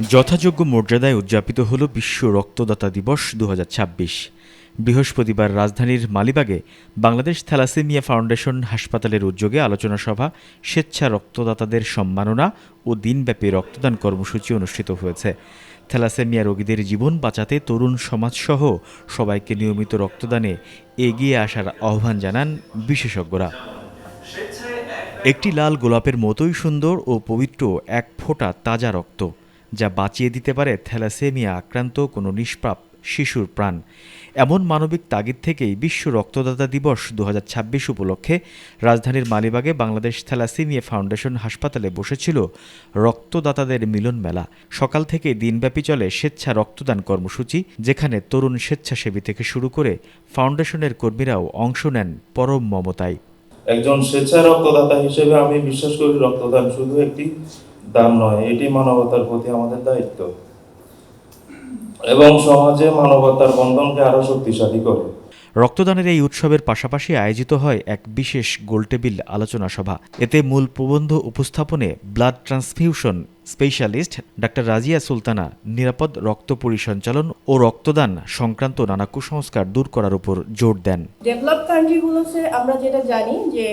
যথাযোগ্য মর্যাদায় উদযাপিত হল বিশ্ব রক্তদাতা দিবস ২০২৬। বৃহস্পতিবার রাজধানীর মালিবাগে বাংলাদেশ থ্যালাসেমিয়া ফাউন্ডেশন হাসপাতালের উদ্যোগে আলোচনা সভা, স্বেচ্ছা রক্তদাতাদের সম্মাননা ও দিনব্যাপী রক্তদান কর্মসূচি অনুষ্ঠিত হয়েছে। থ্যালাসেমিয়া রোগীদের জীবন বাঁচাতে তরুণ সমাজসহ সবাইকে নিয়মিত রক্তদানে এগিয়ে আসার আহ্বান জানান বিশেষজ্ঞরা। একটি লাল গোলাপের মতোই সুন্দর ও পবিত্র এক ফোঁটা তাজা রক্ত, যা বাঁচিয়ে দিতে পারে থ্যালাসেমিয়া আক্রান্ত কোনো নিষ্পাপ শিশুর প্রাণ। এমন মানবিক তাগিদ থেকেই বিশ্ব রক্তদাতা দিবস ২০২৬ উপলক্ষে রাজধানীর মালিবাগে বাংলাদেশ থ্যালাসেমিয়া ফাউন্ডেশন হাসপাতালে বসেছিল রক্তদাতাদের মিলন মেলা। সকাল থেকে দিনব্যাপী চলে স্বেচ্ছা রক্তদান কর্মসূচি, যেখানে তরুণ স্বেচ্ছাসেবী থেকে শুরু করে ফাউন্ডেশনের কর্মীরাও অংশ নেন পরম মমতায়। একজন স্বেচ্ছা রক্তদাতা হিসেবে আমি বিশ্বাস করি রক্তদান শুধু একটি দান নয়, এটি মানবতার প্রতি আমাদের দায়িত্ব এবং সমাজে মানবতার বন্ধনকে আরো শক্তিশালী করে। রক্তদানের এই উৎসবের পাশাপাশি আয়োজিত হয় এক বিশেষ গোলটেবিল আলোচনা সভা। এতে মূল প্রবন্ধ উপস্থাপনে blood transfusion specialist doctor Razia Sultana নিরাপদ রক্ত পরিসঞ্চালন ও রক্তদান সংক্রান্ত নানা কুসংস্কার দূর করার উপর জোর দেন। ডেভেলপ কান্ট্রিগুলোতে আমরা যেটা জানি যে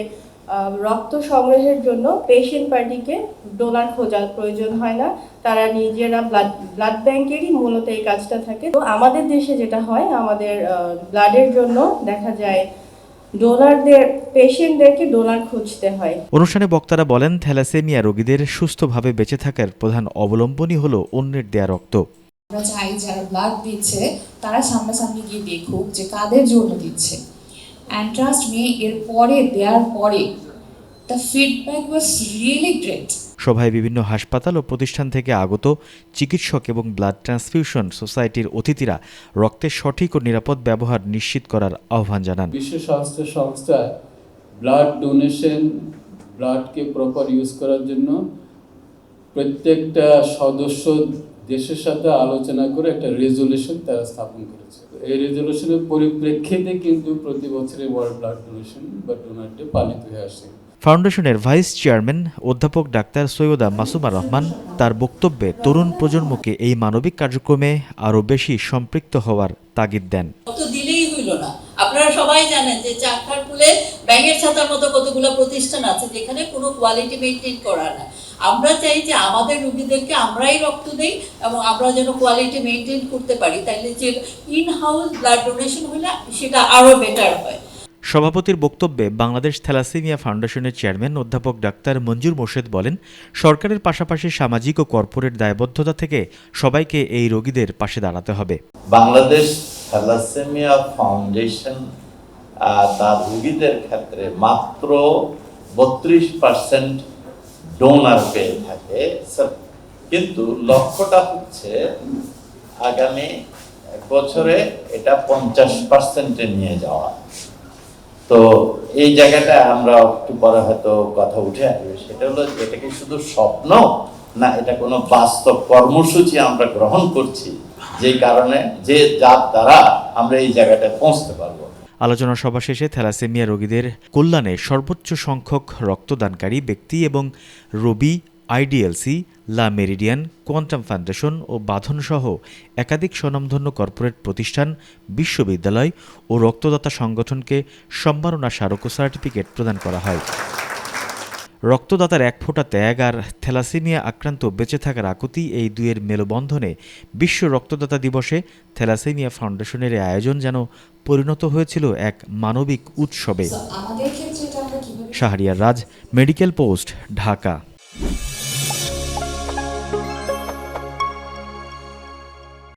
রক্ত সংগ্রহের জন্য পেশেন্ট পার্টিকে ডোনার খোঁজার প্রয়োজন হয় না, তারা নিজেরা ব্লাড ব্যাংকেরই মূলত এই কাজটা থাকে। তো আমাদের দেশে যেটা হয়, আমাদের ব্লাডের জন্য দেখা যায় পেশেন্টদেরকে ডোনার খুঁজতে হয়। অনুষ্ঠানে বক্তারা বলেন, থ্যালাসেমিয়া রোগীদের সুস্থভাবে বেঁচে থাকার প্রধান অবলম্বনই হলো অন্যের দেয়া রক্ত। আমরা চাই যারা ব্লাড দিচ্ছে তারা সামনাসামনি গিয়ে দেখুক যে কাদের জন্য দিচ্ছে। And trust me, দেওয়ার পরে the feedback was really great. সভায় বিভিন্ন হাসপাতাল ও প্রতিষ্ঠান থেকে আগত চিকিৎসক এবং ব্লাড ট্রান্সফিউশন সোসাইটির অতিথিরা রক্তের সঠিক ও নিরাপদ ব্যবহার নিশ্চিত করার আহ্বান জানান। বিশ্ব স্বাস্থ্য সংস্থা ব্লাড ডোনেশন, ব্লাডকে প্রপার ইউজ করার জন্য প্রত্যেকটা সদস্য দেশের সাথে আলোচনা করে একটা রেজলিউশন তারা স্থাপন করেছে। এই রেজলিউশনের পরিপ্রেক্ষিতে কিন্তু প্রতি বছরে ওয়ার্ল্ড ব্লাড ডোনেশন বা ডোনার ডে পালিত হয়ে আসে। ফাউন্ডেশনের ভাইস চেয়ারম্যান অধ্যাপক ডাক্তার সৈয়দা মাসুমা রহমান তার বক্তব্যে তরুণ প্রজন্মকে এই মানবিক কার্যক্রমে আরও বেশি সম্পৃক্ত হওয়ার তাগিদ দেন। তো দিলেই হইল না, আপনারা সবাই জানেন যে চাকখারপুলে ব্যাঙের ছাতার মতো কতগুলো প্রতিষ্ঠান আছে যেখানে কোনো কোয়ালিটি মেনটেন করা না। আমরা চাই যে আমাদের রোগীদেরকে আমরাই রক্ত দেই এবং আমরা যেন কোয়ালিটি মেনটেন করতে পারি, তাইলে যে ইন হাউস ব্লাড ডোনেশন হলে সেটা আরও বেটার হয়। সভাপতির বক্তব্যে বাংলাদেশ থ্যালাসেমিয়া ফাউন্ডেশনের চেয়ারম্যান অধ্যাপক ডাক্তার মঞ্জুর মোর্শেদ বলেন, সরকারের পাশাপাশি সামাজিক ও কর্পোরেট দায়বদ্ধতা থেকে সবাইকে এই রোগীদের পাশে দাঁড়াতে হবে। বাংলাদেশ থ্যালাসেমিয়া ফাউন্ডেশন তার রোগীদের ক্ষেত্রে মাত্র 32% ডোনার পেয়ে থাকে, কিন্তু লক্ষ্যটা হচ্ছে আগামী বছরে এটা 50%-এ নিয়ে যাওয়া। তো এই জায়গাটা আমরা একটু পরে হয়তো কথা উঠে আসবে, সেটা হলো এটা কি শুধু স্বপ্ন না এটা কোনো বাস্তব কর্মসূচি আমরা গ্রহণ করছি, যে কারণে যার দ্বারা আমরা এই জায়গাটায় পৌঁছতে পারবো। আলোচনা সভা শেষে থ্যালাসেমিয়া রোগীদের কল্যাণে সর্বোচ্চ সংখ্যক রক্তদানকারী ব্যক্তি এবং রবি, আইডিএলসি, লা মেরিডিয়ান, কোয়ান্টাম ফাউন্ডেশন ও বাঁধনসহ একাধিক স্বনামধন্য কর্পোরেট প্রতিষ্ঠান, বিশ্ববিদ্যালয় ও রক্তদাতা সংগঠনকে সম্মাননা স্মারক ও সার্টিফিকেট প্রদান করা হয়। রক্তদাতার এক ফোঁটা ত্যাগ আর থ্যালাসেমিয়া আক্রান্ত বেঁচে থাকার আকুতি, এই দুয়ের মেলবন্ধনে বিশ্ব রক্তদাতা দিবসে থ্যালাসেমিয়া ফাউন্ডেশনের আয়োজন যেন পরিণত হয়েছিল এক মানবিক উৎসবে। শাহরিয়ার রাজ, মেডিকেল পোস্ট, ঢাকা।